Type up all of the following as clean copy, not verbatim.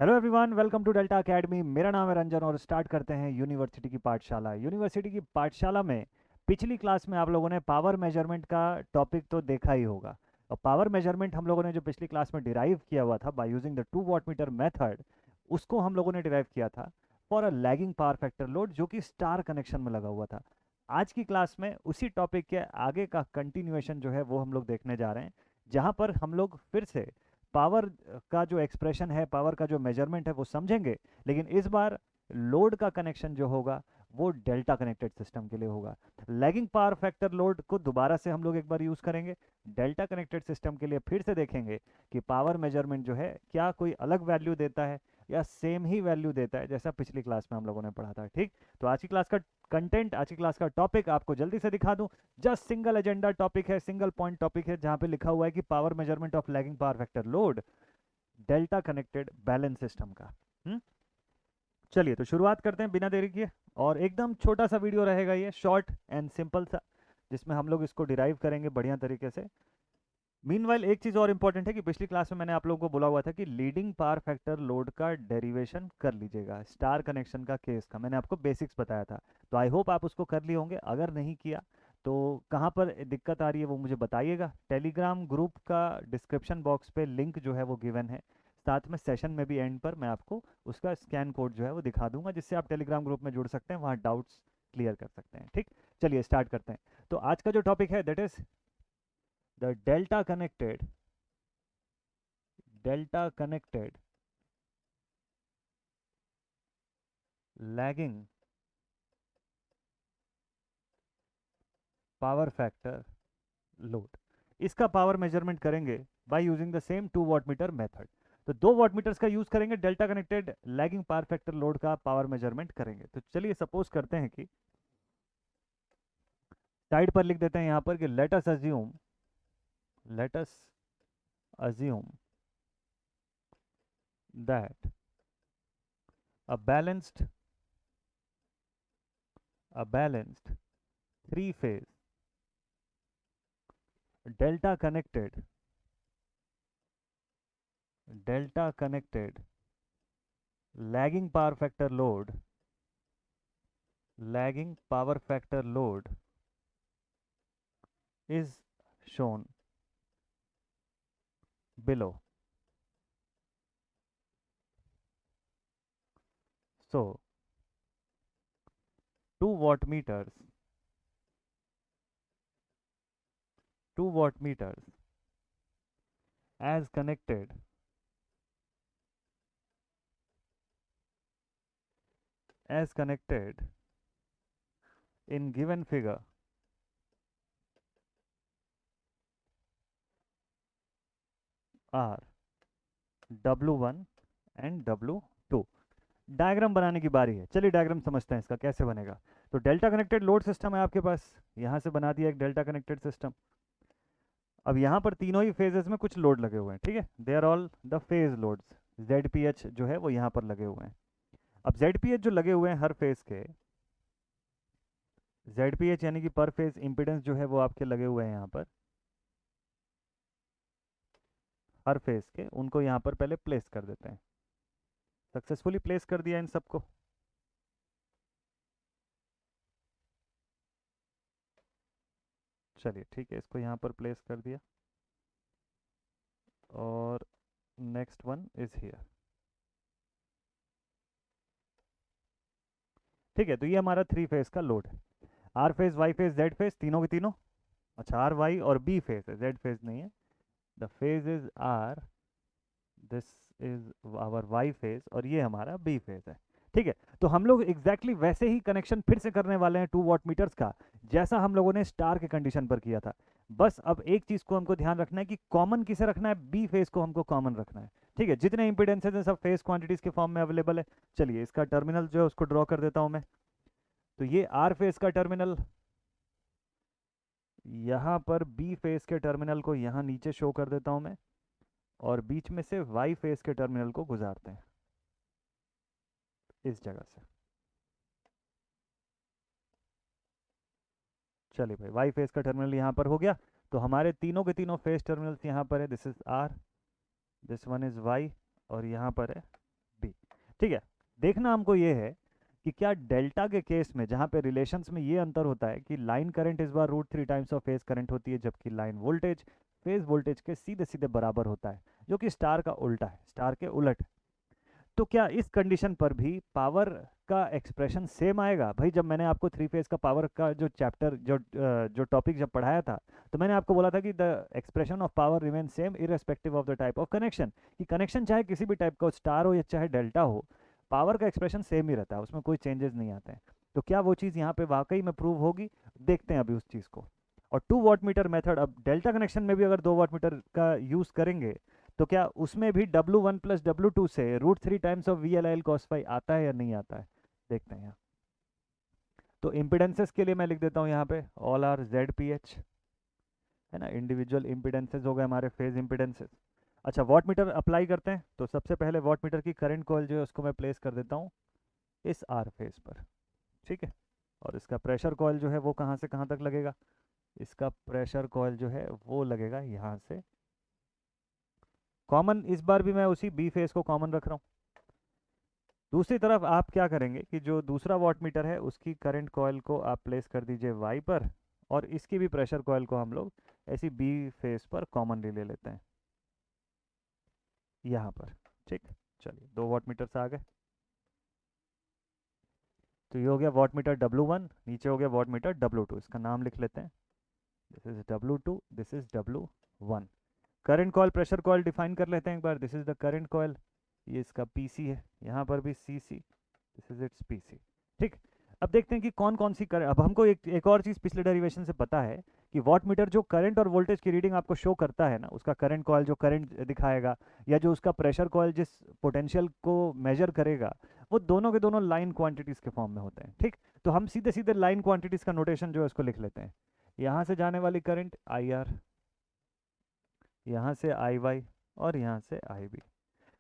Hello everyone, welcome to Delta Academy. मेरा नाम है रंजन और स्टार्ट करते हैं यूनिवर्सिटी की पाठशाला। यूनिवर्सिटी की पाठशाला में पिछली क्लास में आप लोगों ने पावर मेजरमेंट का टॉपिक तो देखा ही होगा। और पावर मेजरमेंट हम लोगों ने जो पिछली क्लास में डिराइव किया हुआ था by using the 2 watt meter method, उसको हम लोगों ने डिराइव किया था for a lagging power factor load, जो कि स्टार कनेक्शन में लगा हुआ था। आज की क्लास में उसी टॉपिक के आगे का कंटिन्यूएशन जो है वो हम लोग देखने जा रहे हैं, जहाँ पर हम लोग फिर से पावर का जो एक्सप्रेशन है, पावर का जो मेजरमेंट है वो समझेंगे। लेकिन इस बार लोड का कनेक्शन जो होगा वो डेल्टा कनेक्टेड सिस्टम के लिए होगा। लैगिंग पावर फैक्टर लोड को दोबारा से हम लोग एक बार यूज़ करेंगे। डेल्टा कनेक्टेड सिस्टम के लिए फिर से देखेंगे कि पावर मेजरमेंट जो है क्या कोई अलग वैल्यू देता है या सेम ही वैल्यू देता है, जैसा पिछली क्लास में हम लोगों ने पढ़ा था। ठीक, तो आज की क्लास का कंटेंट, आज की क्लास का टॉपिक आपको जल्दी से दिखा दूं। जस्ट सिंगल एजेंडा टॉपिक है, सिंगल पॉइंट टॉपिक है, जहां पे लिखा हुआ है कि power measurement of lagging power factor load delta connected balance system का। हम्म चलिए तो शुरुआत करते हैं बिना देरी किए। और एकदम छोटा सा वीडियो रहेगा ये, शॉर्ट एंड सिंपल सा, जिसमें हम लोग इसको डिराइव करेंगे बढ़िया तरीके से। मीनवाइल एक चीज़ और इंपॉर्टेंट है कि पिछली क्लास में मैंने आप लोगों को बोला हुआ था कि लीडिंग पावर फैक्टर लोड का डेरिवेशन कर लीजिएगा स्टार कनेक्शन का केस का। मैंने आपको बेसिक्स बताया था, तो आई होप आप उसको कर लिए होंगे। अगर नहीं किया तो कहाँ पर दिक्कत आ रही है वो मुझे बताइएगा। टेलीग्राम ग्रुप का डिस्क्रिप्शन बॉक्स पे लिंक जो है वो गिवन है। साथ में सेशन में भी एंड पर मैं आपको उसका स्कैन कोड जो है वो दिखा दूंगा, जिससे आप टेलीग्राम ग्रुप में जुड़ सकते हैं, वहाँ डाउट्स क्लियर कर सकते हैं। ठीक, चलिए स्टार्ट करते हैं। तो आज का जो टॉपिक है that is the delta connected lagging power factor load. इसका पावर मेजरमेंट करेंगे by using the same 2 watt meter method. तो 2 वाट मीटर्स का यूज करेंगे, delta connected lagging power factor load का पावर मेजरमेंट करेंगे। तो चलिए सपोज करते हैं कि साइड पर लिख देते हैं यहाँ पर कि let us assume that a balanced three phase delta connected delta connected lagging power factor load lagging power factor load is shown below. So 2 watt meters 2 watt meters as connected as connected in given figure are W1 and W2। Diagram बनाने की बारी है। चलिए diagram समझते हैं इसका कैसे बनेगा। तो डेल्टा कनेक्टेड लोड सिस्टम है आपके पास, यहाँ से बना दिया एक डेल्टा कनेक्टेड सिस्टम। अब यहाँ पर तीनों ही फेजेस में कुछ लोड लगे हुए हैं, ठीक है, they are all the phase loads. ZPH जो है वो यहाँ पर लगे हुए हैं। अब ZPH जो लगे हुए हैं हर फेज के, ZPH यानी कि पर फेज इंपिडेंस जो है वो आपके लगे हुए हैं यहाँ पर हर फेज के, उनको यहाँ पर पहले प्लेस कर देते हैं। सक्सेसफुली प्लेस कर दिया इन सबको। चलिए ठीक है, इसको यहाँ पर प्लेस कर दिया और नेक्स्ट वन इज हियर। ठीक है, तो ये हमारा थ्री फेज का लोड है। R phase, Y phase, Z phase, तीनों के तीनों। अच्छा, आर वाई और बी फेज है, जेड फेज नहीं है। The phase is R, this is our Y phase और ये हमारा बी फेज है। ठीक है, तो हम लोग एग्जैक्टली वैसे ही कनेक्शन फिर से करने वाले हैं 2 वाट मीटर्स का, जैसा हम लोगों ने स्टार के कंडीशन पर किया था। बस अब एक चीज को हमको ध्यान रखना है कि कॉमन किसे रखना है, बी फेज को हमको कॉमन रखना है। ठीक है, जितने इंपिडेंसेज हैं सब फेज क्वांटिटीज के फॉर्म में अवेलेबल है। चलिए इसका टर्मिनल जो है उसको ड्रॉ कर देता हूं मैं। तो ये आर फेज का टर्मिनल, यहाँ पर बी फेज के टर्मिनल को यहाँ नीचे शो कर देता हूं मैं, और बीच में से वाई फेज के टर्मिनल को गुजारते हैं इस जगह से। चलिए भाई, वाई फेज का टर्मिनल यहाँ पर हो गया। तो हमारे तीनों के तीनों फेज टर्मिनल्स यहाँ पर है, this is R, this one is Y, और यहाँ पर है ठीक है, देखना हमको ये है कि क्या डेल्टा के केस में जहाँ पे रिलेशंस में ये अंतर होता है कि लाइन करंट इस बार root 3 times of phase current होती है, जबकि लाइन वोल्टेज फेज वोल्टेज के सीधे सीधे बराबर होता है, जो कि स्टार का उल्टा है, स्टार के उलट है। तो क्या इस कंडीशन पर भी पावर का एक्सप्रेशन सेम आएगा? भाई जब मैंने आपको थ्री फेज का पावर का जो चैप्टर जो टॉपिक जब पढ़ाया था, तो मैंने आपको बोला था कि the expression of power remain same irrespective of the type of connection, कि कनेक्शन चाहे किसी भी टाइप का हो, स्टार हो या चाहे डेल्टा हो, पावर का एक्सप्रेशन सेम ही रहता है, उसमें कोई चेंजेस नहीं आते हैं। तो क्या वो चीज़ यहाँ पे वाकई में प्रूव होगी? देखते हैं अभी उस चीज़ को। और 2 वाट मीटर मेथड, अब डेल्टा कनेक्शन में भी अगर 2 वाट मीटर का यूज़ करेंगे तो क्या उसमें भी W1 प्लस W2 से √3 times of VLIL cos phi आता है या नहीं आता है? देखते हैं यहाँ। तो इम्पिडेंसेस के लिए मैं लिख देता हूँ यहाँ पे ऑल आर ZPH, है ना, इंडिविजुअल इम्पिडेंसेस हो गए हमारे फेज इम्पिडेंसेस। अच्छा, वाट मीटर अप्लाई करते हैं, तो सबसे पहले वाट मीटर की करंट कॉइल जो है उसको मैं प्लेस कर देता हूँ इस R फेज पर, ठीक है। और इसका प्रेशर कॉइल जो है वो कहाँ से कहाँ तक लगेगा? इसका प्रेशर कॉइल जो है वो लगेगा यहाँ से। कॉमन इस बार भी मैं उसी B फेज को कॉमन रख रहा हूँ। दूसरी तरफ आप क्या करेंगे कि जो दूसरा वाट मीटर है उसकी करंट कॉइल को आप प्लेस कर दीजिए Y पर, और इसकी भी प्रेशर कॉइल को हम लोग ऐसी B फेस पर कॉमनली ले लेते हैं यहाँ पर, ठीक। चलिए 2 वाट मीटर से आ गए। तो ये हो गया वाट मीटर W1, नीचे हो गया वाट मीटर W2, इसका नाम लिख लेते हैं, this is W2, this is W1। Current coil pressure coil define कर लेते हैं एक बार, this is the current coil, ये इसका PC है, यहाँ पर भी CC, this is its PC, ठीक। अब देखते हैं कि कौन कौन सी करंट, अब हमको एक और चीज़ पिछले डेरिवेशन से पता है कि वाट मीटर जो करंट और वोल्टेज की रीडिंग आपको शो करता है ना, उसका करंट कॉइल जो करंट दिखाएगा, या जो उसका प्रेशर कॉइल जिस पोटेंशियल को मेजर करेगा, वो दोनों के दोनों लाइन क्वांटिटीज़ के फॉर्म में होते हैं, ठीक। तो हम सीधे सीधे लाइन क्वांटिटीज़ का नोटेशन जो है उसको लिख लेते हैं, यहाँ से जाने वाली करंट IR, यहाँ से IY, और यहाँ से IB।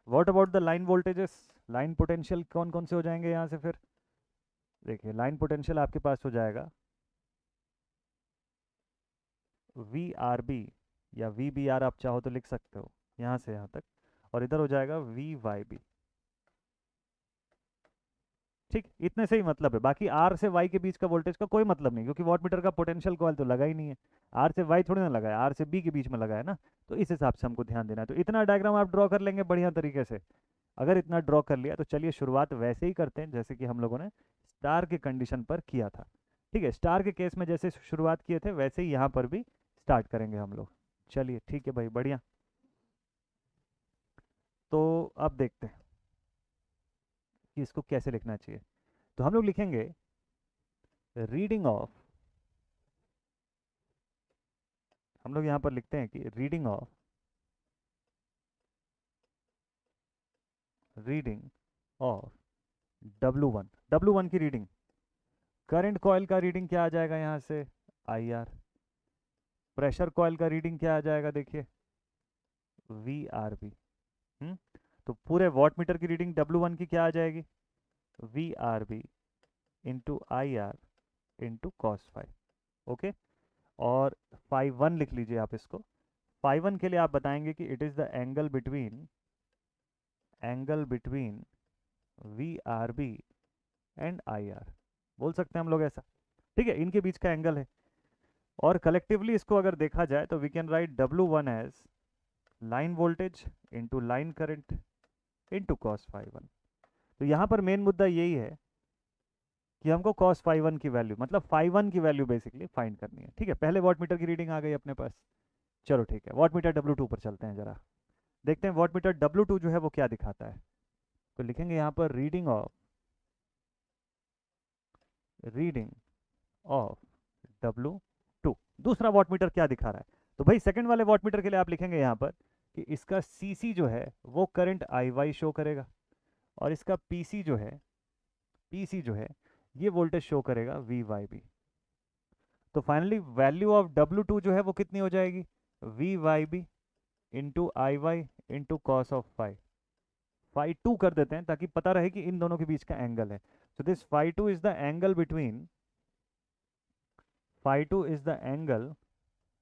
What about the line voltages? Line potential कौन कौन से हो जाएंगे यहाँ से? फिर देखिए लाइन पोटेंशियल आपके पास हो जाएगा VRB, या VBR आप चाहो तो लिख सकते हो, यहाँ से यहाँ तक, और इधर हो जाएगा VYB, ठीक। इतने से ही मतलब है, बाकी R से Y के बीच का वोल्टेज का कोई मतलब नहीं, क्योंकि वाट मीटर का पोटेंशियल कॉइल तो लगा ही नहीं है, R से Y थोड़ी ना लगा है, R से B के बीच में लगा है ना। तो इस हिसाब से हमको ध्यान देना है, तो इतना डायग्राम आप ड्रॉ कर लेंगे बढ़िया तरीके से। अगर इतना ड्रॉ कर लिया तो चलिए शुरुआत वैसे ही करते हैं जैसे कि हम लोगों ने स्टार के कंडीशन पर किया था, ठीक है। स्टार के केस में जैसे शुरुआत किए थे वैसे ही यहाँ पर भी स्टार्ट करेंगे हम लोग। चलिए ठीक है भाई, बढ़िया। तो अब देखते हैं कि इसको कैसे लिखना चाहिए। तो हम लोग लिखेंगे रीडिंग ऑफ, हम लोग यहाँ पर लिखते हैं कि रीडिंग ऑफ W1 की रीडिंग, करंट कॉइल का रीडिंग क्या आ जाएगा यहाँ से? IR। प्रेशर कॉइल का रीडिंग क्या आ जाएगा? देखिए VRB। तो पूरे वाट मीटर की रीडिंग W1 की क्या आ जाएगी? VRB into IR into cos phi, okay. और फाई 1 लिख लीजिए आप इसको। फाई 1 के लिए आप बताएंगे कि it is the angle between VRB and IR, बोल सकते हैं हम लोग ऐसा, ठीक है, इनके बीच का एंगल है। और कलेक्टिवली इसको अगर देखा जाए तो we can write W1 as line voltage into line current into cos phi 1। तो यहाँ पर मेन मुद्दा यही है कि हमको cos फाई 1 की वैल्यू, मतलब फाई 1 की वैल्यू बेसिकली फाइंड करनी है, ठीक है। पहले वाट मीटर की रीडिंग आ गई अपने पास, चलो ठीक है, वाट मीटर W2 पर चलते हैं जरा, देखते हैं वाट मीटर W2 जो है वो क्या दिखाता है। तो लिखेंगे यहाँ पर रीडिंग ऑफ W2, दूसरा वाट मीटर क्या दिखा रहा है? तो भाई सेकंड वाले वाट मीटर के लिए आप लिखेंगे यहाँ पर कि इसका CC जो है वो करंट IY शो करेगा, और इसका PC जो है ये वोल्टेज शो करेगा VYB। तो फाइनली वैल्यू ऑफ W2 जो है वो कितनी हो जाएगी? VYB into IY into cos of phi 2 कर देते हैं ताकि पता रहे कि इन दोनों के बीच का एंगल है। So this phi 2 is the angle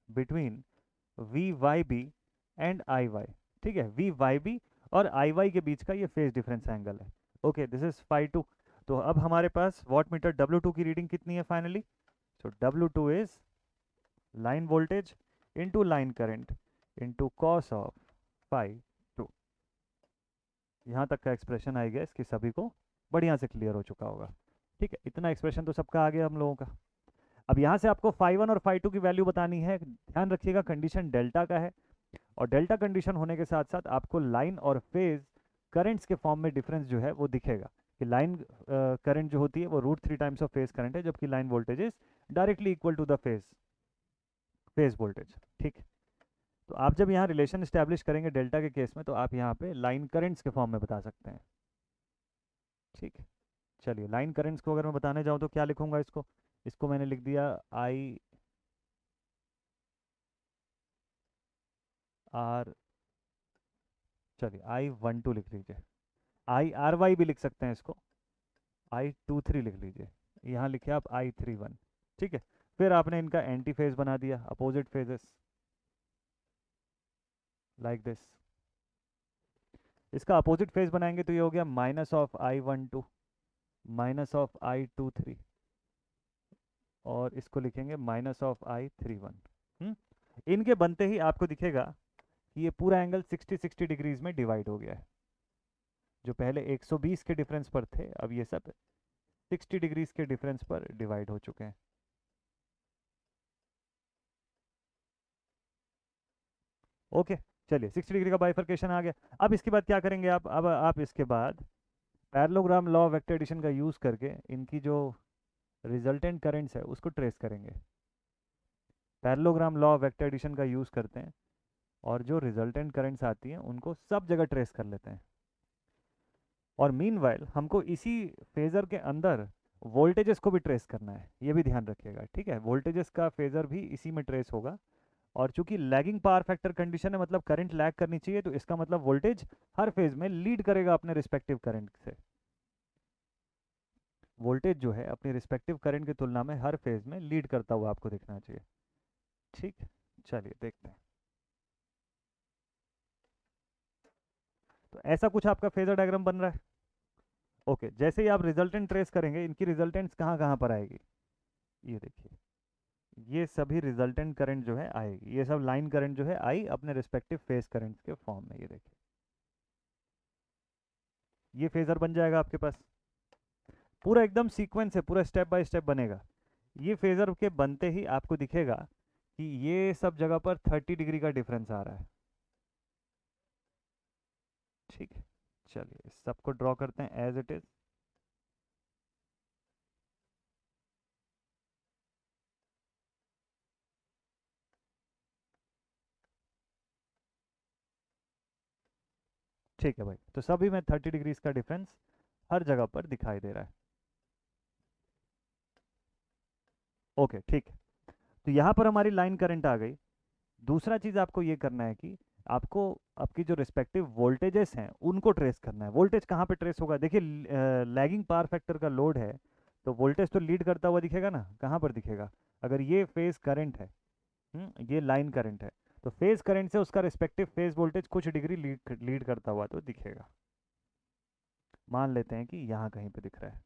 between VYB and IY, ठीक है। VYB और IY के बीच का ये फेज डिफरेंस एंगल है। Okay, this is phi two. तो अब हमारे पास वॉट मीटर W2 की रीडिंग कितनी है finally? So W2 is line voltage into line current into cos of phi two. यहाँ तक का एक्सप्रेशन आई गेस कि सभी को बढ़िया से क्लियर हो चुका होगा। ठीक है, इतना एक्सप्रेशन तो सबका आ गया हम लोगों का। अब यहाँ से आपको फाई वन और फाई टू की वैल्यू बतानी है। ध्यान रखिएगा कंडीशन डेल्टा का है, और डेल्टा कंडीशन होने के साथ साथ आपको लाइन और फेज करंट्स के फॉर्म में डिफरेंस जो है वो दिखेगा कि लाइन करंट जो होती है वो √3 टाइम्स ऑफ फेज करंट है, जबकि line voltage is directly equal to the phase phase voltage. ठीक, तो आप जब यहाँ रिलेशन स्टैब्लिश करेंगे डेल्टा के केस में, तो आप यहाँ पे लाइन करंट्स के फॉर्म में बता सकते हैं। ठीक है, चलिए लाइन करंट्स को अगर मैं बताने जाऊँ तो क्या लिखूंगा इसको? इसको मैंने लिख दिया आई आर, चलिए I12 लिख लीजिए। IRY भी लिख सकते हैं इसको, I23 लिख लीजिए। यहाँ लिखे आप I31। ठीक है, फिर आपने इनका एंटी फेज बना दिया, अपोजिट फेजेस, लाइक दिस। इसका अपोजिट फेज बनाएंगे तो ये हो गया -(I12) -(I23), और इसको लिखेंगे -(I31)। इनके बनते ही आपको दिखेगा कि ये पूरा एंगल 60 डिग्रीज में डिवाइड हो गया है। जो पहले 120 के डिफरेंस पर थे, अब ये सब 60 डिग्रीज के डिफरेंस पर डिवाइड हो चुके हैं। ओके, चलिए 60 डिग्री का बाइफर्केशन आ गया। अब इसके बाद क्या करेंगे आप? अब आप इसके बाद parallelogram law of vector addition का यूज़ करके इनकी जो रिजल्टेंट करंट्स है उसको ट्रेस करेंगे। Parallelogram law of vector addition का यूज़ करते हैं, और जो रिजल्टेंट करंट्स आती हैं उनको सब जगह ट्रेस कर लेते हैं। और मीनवाइल हमको इसी फेज़र के अंदर वोल्टेजेस को भी ट्रेस करना है, ये भी ध्यान रखिएगा। ठीक है, वोल्टेजेस का फेज़र भी इसी में ट्रेस होगा। और चूंकि लैगिंग पावर फैक्टर कंडीशन है, मतलब करंट लैग करनी चाहिए, तो इसका मतलब वोल्टेज हर फेज में लीड करेगा अपने रिस्पेक्टिव करंट से। वोल्टेज जो है अपनी रिस्पेक्टिव करंट की तुलना में हर फेज में लीड करता हुआ आपको दिखना चाहिए। ठीक, चलिए देखते हैं। तो ऐसा कुछ आपका फेजर डायग्राम बन रहा है। ओके, जैसे ही आप रिजल्टेंट ट्रेस करेंगे, इनकी रिजल्टेंट्स कहाँ कहाँ पर आएगी? ये देखिए, ये सभी रिजल्टेंट करंट जो है आएगी, ये सब लाइन करंट जो है आई अपने रिस्पेक्टिव फेज करंट्स के फॉर्म में। ये देखिए, ये फेजर बन जाएगा आपके पास, पूरा एकदम सीक्वेंस है, पूरा स्टेप बाय स्टेप बनेगा। ये फेजर के बनते ही आपको दिखेगा कि ये सब जगह पर 30 डिग्री का डिफरेंस आ रहा है। ठीक है, चलिए इस सबको ड्रॉ करते हैं एज इट इज। ठीक है भाई, तो सभी में 30 डिग्रीज का डिफरेंस हर जगह पर दिखाई दे रहा है। ओके, ठीक है, तो यहाँ पर हमारी लाइन करंट आ गई। दूसरा चीज़ आपको ये करना है कि आपको आपकी जो रिस्पेक्टिव वोल्टेजेस हैं उनको ट्रेस करना है। वोल्टेज कहाँ पे ट्रेस होगा? देखिए, लैगिंग पावर फैक्टर का लोड है, तो वोल्टेज तो लीड करता हुआ दिखेगा ना, कहाँ पर दिखेगा? अगर ये फेज करंट है, ये लाइन करंट है, तो फेज करंट से उसका रिस्पेक्टिव फेज वोल्टेज कुछ डिग्री लीड करता हुआ तो दिखेगा। मान लेते हैं कि यहाँ कहीं पे दिख रहा है।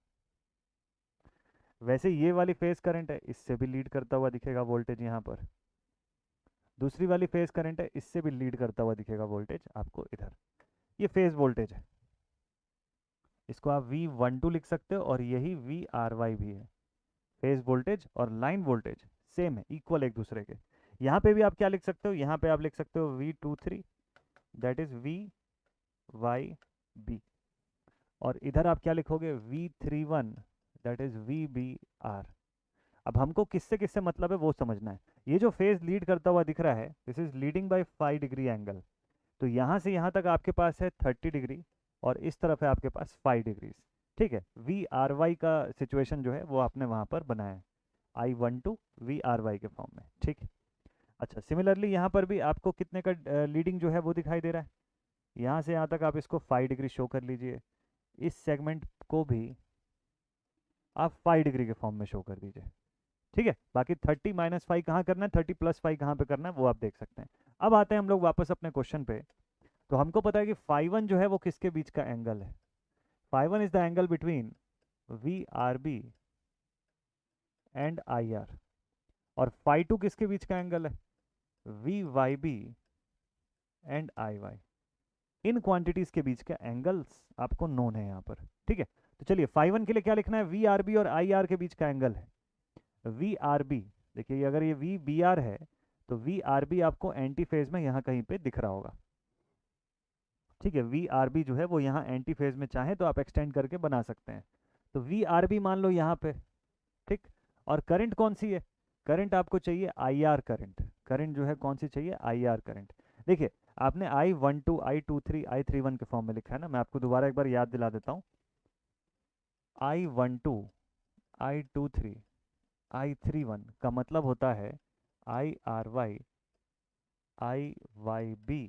वैसे ये वाली फेज करंट है, इससे भी लीड करता हुआ दिखेगा वोल्टेज यहाँ पर। दूसरी वाली फेज करंट है, इससे भी लीड करता हुआ दिखेगा वोल्टेज आपको इधर। ये फेज वोल्टेज है, इसको आप V12 लिख सकते हो, और यही VRY भी है। फेज वोल्टेज और लाइन वोल्टेज सेम है, इक्वल एक दूसरे के। यहाँ पे भी आप क्या लिख सकते हो? यहाँ पे आप लिख सकते हो V23, दैट इज VYB, और इधर आप क्या लिखोगे? V31, that is VBR। अब हमको किससे किससे मतलब है वो समझना है। ये जो फेज लीड करता हुआ दिख रहा है, this is leading by 5 degree angle, तो यहाँ से यहाँ तक आपके पास है 30 डिग्री, और इस तरफ है आपके पास 5 डिग्रीज। ठीक है, VRY का सिचुएशन जो है वो आपने वहाँ पर बनाया है, I12 VRY के फॉर्म में। ठीक है, अच्छा, सिमिलरली यहाँ पर भी आपको कितने का लीडिंग जो है वो दिखाई दे रहा है। यहाँ से यहाँ तक आप इसको 5 डिग्री शो कर लीजिए, इस सेगमेंट को भी आप 5 डिग्री के फॉर्म में शो कर दीजिए। ठीक है, बाकी 30 - 5 कहाँ करना है, 30 + 5 कहाँ पे करना है, वो आप देख सकते हैं। अब आते हैं हम लोग वापस अपने क्वेश्चन पे। तो हमको पता है कि φ1 जो है वो किसके बीच का एंगल है? Phi one is the angle between V R B and I R, और फाई टू किसके बीच का एंगल है? V Y B and I Y. इन क्वांटिटीज के बीच का एंगल्स आपको नोन है यहाँ पर, ठीक है। तो चलिए फाई वन के लिए क्या लिखना है? वी आर बी और आई आर के बीच का एंगल है वी आर बी। देखिए अगर ये वी बी आर है तो वी आर बी आपको एंटी फेज में यहाँ कहीं पे दिख रहा होगा, ठीक है। वी आर बी जो है वो यहाँ एंटी फेज में, चाहे तो आप एक्सटेंड करके बना सकते हैं। तो वी आर बी मान लो यहाँ पे, ठीक। और करंट कौन सी है? करंट आपको चाहिए आई आर करंट। करंट जो है कौन सी चाहिए? I R current. देखिए आपने I one two I two three I three one के फॉर्म में लिखा है ना, मैं आपको दोबारा एक बार याद दिला देता हूँ। I one two I two three I three one का मतलब होता है I R Y I Y B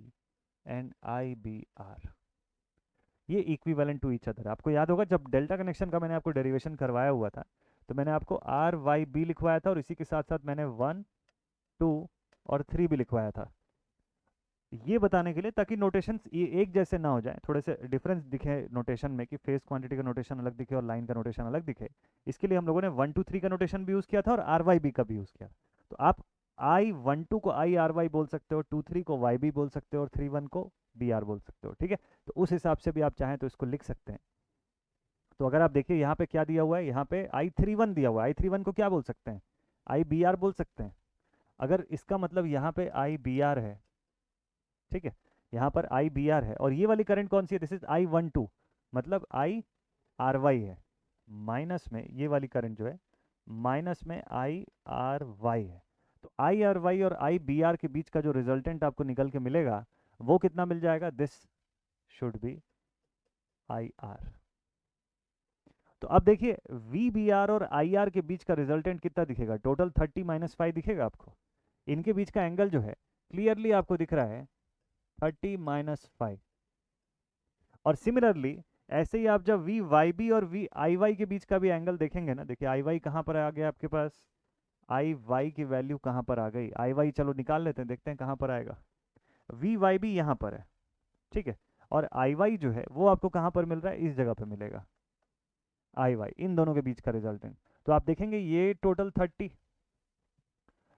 and I B R. ये इक्विवेलेंट टू ईच अदर। आपको याद होगा जब डेल्टा कनेक्शन का मैंने आपको डेरिवेशन करवाया हुआ था तो मैंने आपको आर वाई बी लिखवाया था और इसी के साथ साथ मैंने वन टू और थ्री भी लिखवाया था, ये बताने के लिए ताकि नोटेशंस ये एक जैसे ना हो जाए, थोड़े से डिफरेंस दिखे नोटेशन में, कि फेस क्वांटिटी का नोटेशन अलग दिखे और लाइन का नोटेशन अलग दिखे। इसके लिए हम लोगों ने वन टू थ्री का नोटेशन भी यूज़ किया था और आर वाई बी का भी यूज़ किया। तो आप आई वन टू को आई आर वाई बोल सकते हो, टू थ्री को वाई बी बोल सकते हो और थ्री वन को बी आर बोल सकते हो, ठीक है। तो उस हिसाब से भी आप चाहें तो इसको लिख सकते हैं। तो अगर आप देखिए यहाँ पे क्या दिया हुआ है, यहाँ पे आई थ्री वन दिया हुआ है, आई थ्री वन को क्या बोल सकते हैं? आई बी आर बोल सकते हैं। अगर इसका मतलब यहाँ पे आई बी आर है, ठीक है, यहाँ पर आई बी आर है और ये वाली करंट कौन सी है? This is I one to, मतलब आई आर वाई है, माइनस में ये वाली करंट जो है माइनस में आई आर वाई है। तो आई आर वाई और आई बी आर के बीच का जो रिजल्टेंट आपको निकल के मिलेगा वो कितना मिल जाएगा? This should be I R. तो अब देखिए वी बी आर और आई आर के बीच का रिजल्टेंट कितना दिखेगा? टोटल 30 माइनस फाइव दिखेगा आपको। इनके बीच का एंगल जो है क्लियरली आपको दिख रहा है 30 माइनस फाइव। और सिमिलरली ऐसे ही आप जब वी वाई बी और वी आई वाई के बीच का भी एंगल देखेंगे ना, देखिए आई वाई कहाँ पर आ गया आपके पास? आई वाई की वैल्यू कहाँ पर आ गई? आई वाई चलो निकाल लेते हैं, देखते हैं कहाँ पर आएगा। वी वाई बी यहाँ पर है, ठीक है। और आई वाई जो है वो आपको कहाँ पर मिल रहा है? इस जगह पर मिलेगा आई वाई, इन दोनों के बीच का रिजल्टेंट। तो आप देखेंगे ये टोटल 30,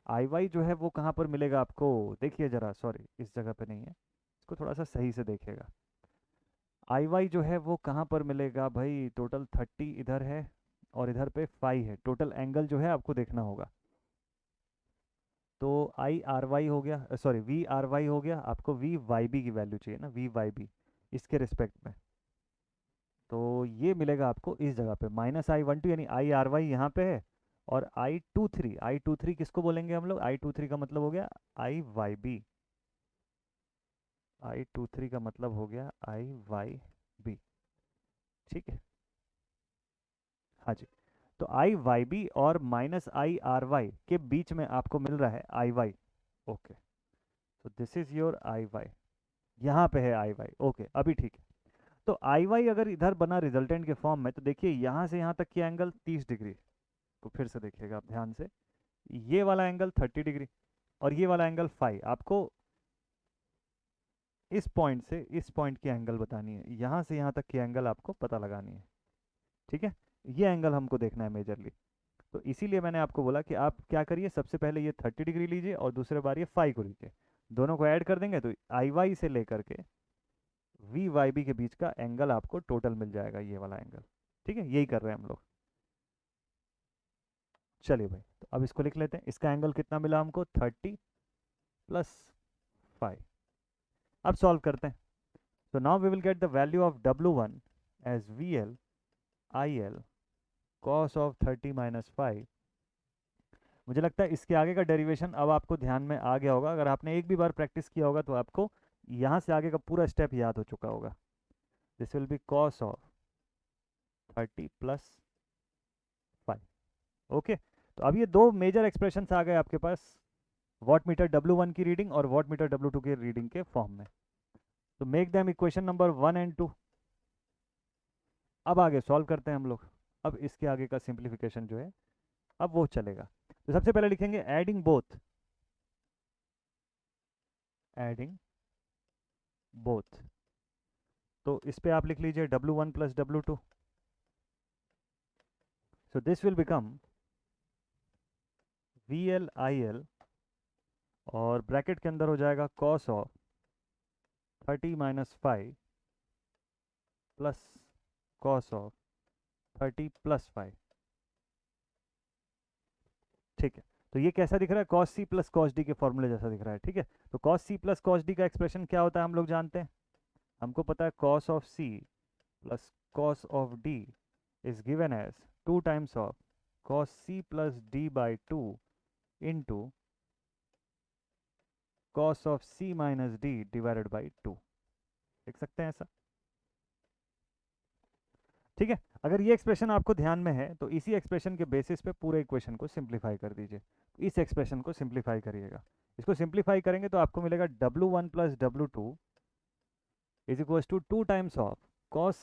आई वाई जो है वो कहाँ पर मिलेगा आपको? देखिए जरा, सॉरी इस जगह पे नहीं है, इसको थोड़ा सा सही से देखिएगा। आई वाई जो है वो कहाँ पर मिलेगा भाई? टोटल 30 इधर है और इधर पे 5 है। टोटल एंगल जो है आपको देखना होगा। तो आई आर वाई हो गया, सॉरी वी आर वाई हो गया, आपको वी वाई बी की वैल्यू चाहिए ना, वी वाई बी इसके रिस्पेक्ट में। तो ये मिलेगा आपको इस जगह पे माइनस आई वन टू, यानी आई आर वाई यहाँ पे है और I two three, I two three किसको बोलेंगे हम लोग? आई टू थ्री का मतलब हो गया I Y B, I two three का मतलब हो गया आई वाई बी, ठीक है। हाँ जी। तो आई वाई बी और माइनस आई आर वाई के बीच में आपको मिल रहा है आई वाई, ओके। तो this is your I Y, यहाँ पे है आई वाई, ओके अभी ठीक है। तो आई वाई अगर इधर बना रिजल्टेंट के फॉर्म में, तो देखिए यहाँ से यहाँ तक की एंगल 30 डिग्री। तो फिर से देखिएगा आप ध्यान से, ये वाला एंगल 30 डिग्री और ये वाला एंगल 5। आपको इस पॉइंट से इस पॉइंट की एंगल बतानी है, यहाँ से यहाँ तक की एंगल आपको पता लगानी है, ठीक है। ये एंगल हमको देखना है मेजरली। तो इसीलिए मैंने आपको बोला कि आप क्या करिए, सबसे पहले ये 30 डिग्री लीजिए और दूसरे बार ये 5 को लीजिए, दोनों को ऐड कर देंगे तो आई वाई से लेकर के वी वाई बी के बीच का एंगल आपको टोटल मिल जाएगा, ये वाला एंगल, ठीक है। यही कर रहे हैं हम लोग। चलिए भाई, तो अब इसको लिख लेते हैं। इसका एंगल कितना मिला हमको? 30 प्लस 5। अब सॉल्व करते हैं। तो now we will get the value of W1 as V L I L cos of 30 minus 5। मुझे लगता है इसके आगे का डेरिवेशन अब आपको ध्यान में आ गया होगा। अगर आपने एक भी बार प्रैक्टिस किया होगा तो आपको यहाँ से आगे का पूरा स्टेप याद हो चुका होगा। This will be cos of 30 plus 5, okay. तो अब ये दो मेजर एक्सप्रेशंस आ गए आपके पास, वॉट मीटर W1 की रीडिंग और वॉट मीटर W2 की रीडिंग के फॉर्म में। तो make them equation number 1 and 2। अब आगे सॉल्व करते हैं हम लोग। अब इसके आगे का सिंप्लीफिकेशन जो है अब वो चलेगा। तो सबसे पहले लिखेंगे एडिंग बोथ तो इस पे आप लिख लीजिए W1 plus W2, so this will become VL IL, और ब्रैकेट के अंदर हो जाएगा cos of 30 minus 5 plus cos of 30 plus 5। ठीक है, तो ये कैसा दिख रहा है, cos C plus cos D के फॉर्मूले जैसा दिख रहा है। ठीक है, तो cos C plus cos D का एक्सप्रेशन क्या होता है हम लोग जानते हैं, हमको पता है cos of C plus cos of D is given as 2 times of cos C plus D by 2 into cos of C minus D divided by 2। देख सकते हैं ऐसा। ठीक है, अगर ये एक्सप्रेशन आपको ध्यान में है तो इसी एक्सप्रेशन के बेसिस पे पूरे इक्वेशन को सिंप्लीफाई कर दीजिए। इस एक्सप्रेशन को सिंप्लीफाई करिएगा, इसको सिंप्लीफाई करेंगे तो आपको मिलेगा W1 plus W2 is equals to 2 times of cos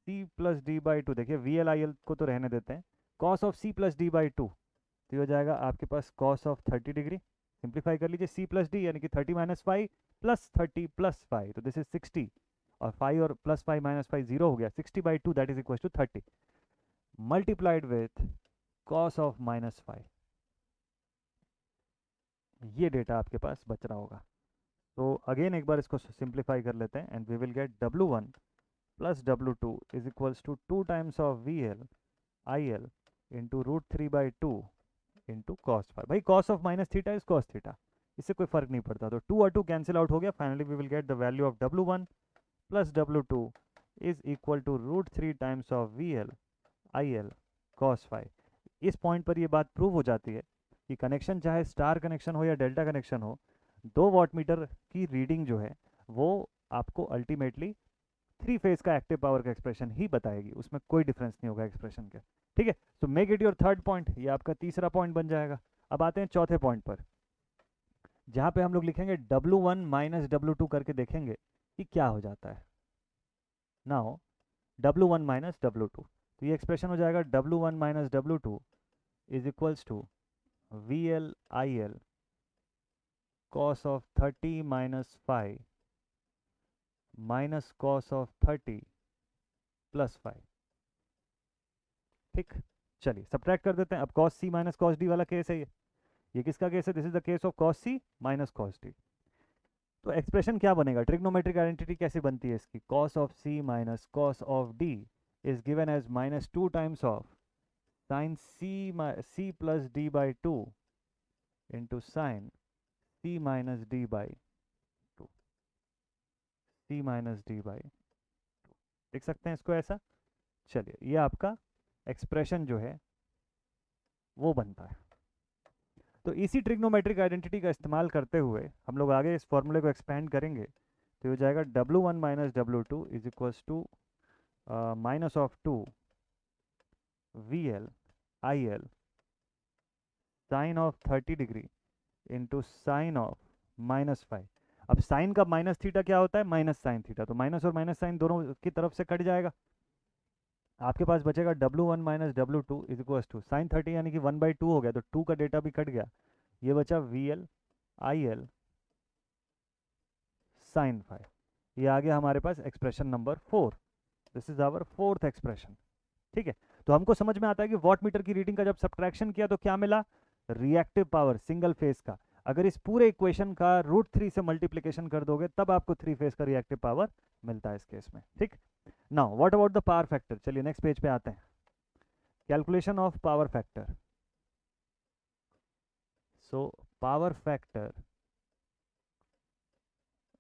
C plus D by 2। देखिए VLIL को तो रहने देते हैं, cos of C plus D by 2, तो ये हो जाएगा आपके पास cos ऑफ 30 डिग्री। सिंप्लीफाई कर लीजिए, C प्लस डी यानी कि 30 माइनस 5 प्लस 30 प्लस 5, तो दिस इज 60, और 5 और प्लस 5 माइनस 5 जीरो हो गया, 60 by 2 that is equal to 30 multiplied with cos of minus 5। ये डेटा आपके पास बच रहा होगा। तो अगेन एक बार इसको सिंप्लीफाई कर लेते हैं and we will get W1 plus W2 is equals to 2 times of VL IL into root 3 by 2 into cos 5। भाई cos of minus theta is cos theta, इससे कोई फर्क नहीं पड़ता, तो 2 और 2 कैंसिल आउट हो गया। Finally we will get the value of W1 plus W2 is equal to root 3 times of VL IL cos 5। इस पॉइंट पर ये बात प्रूव हो जाती है कि कनेक्शन चाहे स्टार कनेक्शन हो या डेल्टा कनेक्शन हो, 2 वाट मीटर की रीडिंग जो है वो आपको अल्टीमेटली 3 फेज का एक्टिव पावर का एक्सप्रेशन ही बताएगी, उसमें कोई डिफरेंस नहीं होगा एक्सप्रेशन के। ठीक है, तो make it your third point, ये आपका तीसरा पॉइंट बन जाएगा। अब आते हैं चौथे पॉइंट पर, जहाँ पे हम लोग लिखेंगे W1 माइनस W2 करके देखेंगे कि क्या हो जाता है। नाउ W1 माइनस W2, तो ये एक्सप्रेशन हो जाएगा W1 minus W2 is equals to VL IL cos of 30 minus 5 minus cos of 30 plus 5। ठीक, चलिए सब्ट्रैक्ट कर देते हैं। अब cos C minus cos D वाला केस है, ये किसका केस है, this is the case of cos C minus cos D। तो एक्सप्रेशन क्या बनेगा, ट्रिग्नोमेट्रिक आइडेंटिटी कैसे बनती है इसकी, cos of C minus cos of D is given as minus 2 times of sin C plus D by 2 into sin C minus D by 2, C minus D by 2। देख सकते हैं इसको ऐसा। चलिए ये आपका एक्सप्रेशन जो है वो बनता है। तो इसी ट्रिग्नोमेट्रिक आइडेंटिटी का इस्तेमाल करते हुए हम लोग आगे इस फॉर्मूले को एक्सपेंड करेंगे, तो हो जाएगा W1 minus W2 is equals to minus of 2 VL IL sine of 30 degree into sine of minus 5। अब साइन का माइनस थीटा क्या होता है, माइनस साइन थीटा, तो माइनस और माइनस साइन दोनों की तरफ से कट जाएगा, आपके पास बचेगा W1 minus W2 is equal to sine 30 यानी कि 1/2 हो गया, तो 2 का डेटा भी कट गया, ये बचा VL IL साइन 5। ये आ गया हमारे पास expression number 4, this is our fourth expression. ठीक है, तो हमको समझ में आता है कि वॉट मीटर की रीडिंग का जब सब्ट्रैक्शन किया तो क्या मिला, रिएक्टिव पावर सिंगल फेज का। अगर इस पूरे इक्वेशन का रूट 3 से मल्टीप्लीकेशन कर दोगे तब आपको 3 फेज का रिएक्टिव पावर मिलता है इस केस में। ठीक, now what about the power factor, चलिए नेक्स्ट पेज पे आते हैं। Calculation of power factor, so power factor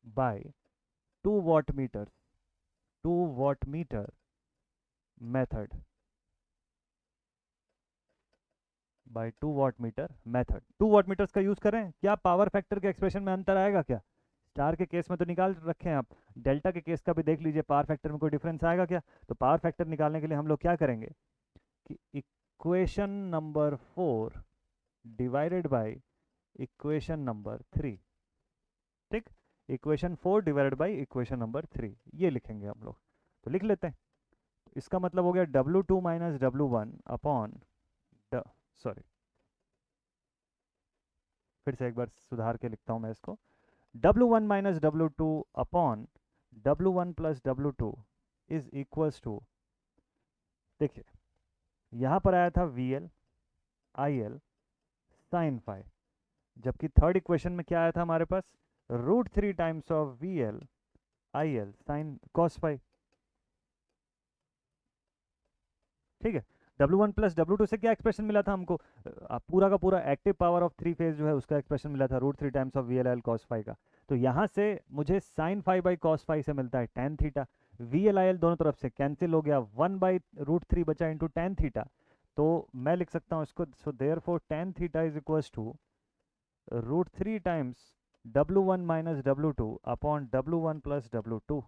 by 2 watt meter, 2 watt meter method, by 2 watt meter method. 2 watt meters का यूज करें, क्या पावर फैक्टर के एक्सप्रेशन में अंतर आएगा क्या, स्टार के केस में तो निकाल रखे हैं आप, डेल्टा के केस का भी देख लीजिए, पावर फैक्टर में कोई डिफरेंस आएगा क्या। तो पावर फैक्टर निकालने के लिए हम लोग क्या करेंगे कि equation number 4 divided by equation number 3। ठीक, equation 4 divided by equation number 3 ये लिखेंगे हम लोग, तो लिख लेते हैं। इसका मतलब हो गया W2 minus W1 upon, sorry फिर से एक बार सुधार के लिखता हूं मैं इसको, W1 minus W2 upon W1 plus W2 is equals to, देखिए यहाँ पर आया था VL IL साइन फाई, जबकि थर्ड इक्वेशन में क्या आया था हमारे पास, √3 times of VL IL sine cos phi. ठीक है, W1 प्लस W2 से क्या एक्सप्रेशन मिला था हमको, पूरा का पूरा active power of three phase जो है उसका एक्सप्रेशन मिला था √3 times of VL IL cos phi का। तो यहाँ से मुझे sine phi by cos phi से मिलता है टेन थीटा। VL IL दोनों तरफ से कैंसिल हो गया, 1/√3 बचा इंटू टेन थीटा। तो मैं लिख सकता हूँ इसको, so therefore tan theta is equals to √3 times W1 minus W2 upon W1 plus W2।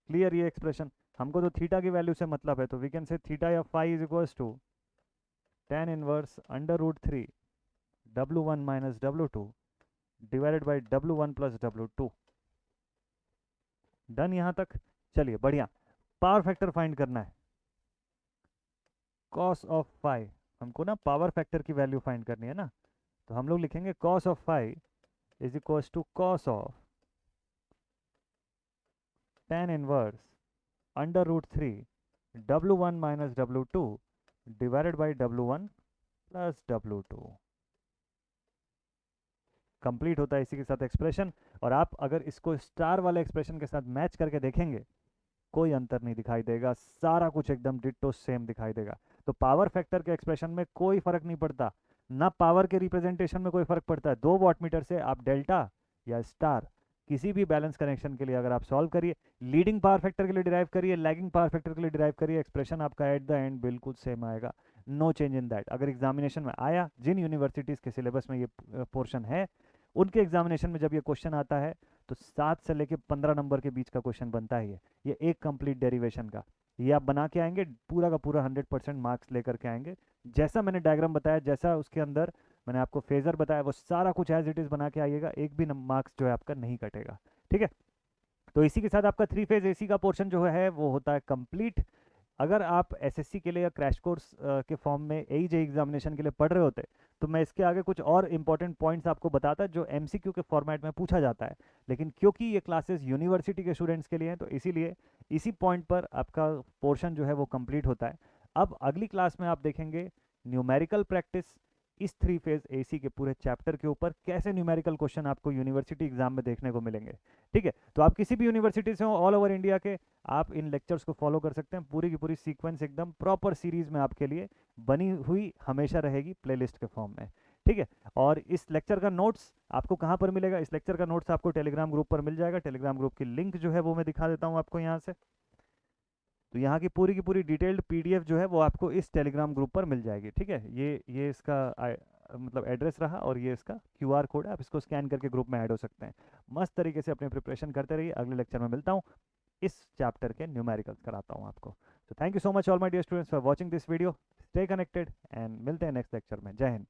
Clear ये एक्सप्रेशन, हमको तो थीटा की वैल्यू से मतलब है, तो वी कैन से थीटा या phi is equals to tan inverse √3 W1 minus W2 divided by W1 plus W2। Done यहाँ तक, चलिए बढ़िया। पावर फैक्टर फाइंड करना है, कॉस ऑफ फाई, हमको ना पावर फैक्टर की वैल्यू फाइंड करनी है ना, तो हम लोग लिखेंगे cos of phi is equals to cos of tan inverse √3 W1 minus W2 divided by W1 plus W2। Complete होता है इसी के साथ एक्सप्रेशन। और आप अगर इसको स्टार वाले एक्सप्रेशन के साथ मैच करके देखेंगे, कोई अंतर नहीं दिखाई देगा, सारा कुछ एकदम डिट्टो सेम दिखाई देगा। तो पावर फैक्टर के एक्सप्रेशन में कोई फर्क नहीं पड़ता, ना पावर के रिप्रेजेंटेशन में कोई फर्क पड़ता है। 2 वाटमीटर से आप डेल्टा या स्टार किसी भी बैलेंस कनेक्शन के लिए अगर आप सॉल्व करिए, लीडिंग पावर फैक्टर के लिए डिराइव करिए, लैगिंग पावर फैक्टर के लिए डिराइव करिए, एक्सप्रेशन आपका एट द एंड बिल्कुल सेम आएगा, नो चेंज इन दैट। अगर एग्जामिनेशन में आया, जिन यूनिवर्सिटीज़ के सिलेबस में ये पोर्शन है, उनके एग्जामिनेशन में जब ये क्वेश्चन आता है तो 7 से लेके 15 नंबर के बीच का क्वेश्चन बनता है ये एक कंप्लीट डेरिवेशन का। ये आप बना के आएंगे, पूरा का पूरा 100% मार्क्स लेकर के आएंगे। जैसा मैंने डायग्राम बताया, जैसा उसके अंदर मैंने आपको फेजर बताया, वो सारा कुछ एज इट इज़ बना के आइएगा, एक भी मार्क्स जो है आपका नहीं कटेगा। ठीक है, तो इसी के साथ आपका 3 फेज AC का पोर्शन जो है वो होता है कंप्लीट। अगर आप SSC के लिए या क्रैश कोर्स के फॉर्म में AE-JEE एग्जामिनेशन के लिए पढ़ रहे होते, तो मैं इसके आगे कुछ और इंपॉर्टेंट पॉइंट्स आपको बताता जो MCQ के फॉर्मेट में पूछा जाता है। लेकिन क्योंकि ये क्लासेस यूनिवर्सिटी के स्टूडेंट्स के लिए हैं, तो इसीलिए इसी पॉइंट पर आपका पोर्शन जो है वो कंप्लीट होता है। अब अगली क्लास में आप देखेंगे न्यूमेरिकल प्रैक्टिस, इस 3 फेज AC के पूरे चैप्टर के ऊपर कैसे न्यूमेरिकल क्वेश्चन आपको यूनिवर्सिटी एग्जाम में देखने को मिलेंगे। ठीक है, तो आप किसी भी यूनिवर्सिटी से हो ऑल ओवर इंडिया के, आप इन लेक्चर्स को फॉलो कर सकते हैं। पूरी की पूरी सीक्वेंस एकदम प्रॉपर सीरीज में आपके लिए बनी हुई हमेशा रहेगी प्लेलिस्ट के फॉर्म में। ठीक है, और इस लेक्चर का नोट्स आपको कहाँ पर मिलेगा, इस लेक्चर का नोट्स आपको टेलीग्राम ग्रुप पर मिल जाएगा। टेलीग्राम ग्रुप की लिंक जो है वो मैं दिखा देता हूँ आपको यहाँ से। तो यहाँ की पूरी डिटेल्ड PDF जो है वो आपको इस टेलीग्राम ग्रुप पर मिल जाएगी। ठीक है, ये इसका मतलब एड्रेस रहा, और ये इसका QR कोड है, आप इसको स्कैन करके ग्रुप में ऐड हो सकते हैं। मस्त तरीके से अपनी प्रिपरेशन करते रहिए। अगले लेक्चर में मिलता हूँ, इस चैप्टर के न्यूमेरिकल्स कराता हूँ आपको। तो thank you so much all my dear students for watching this video, stay connected and मिलते हैं नेक्स्ट लेक्चर में। जय हिंद।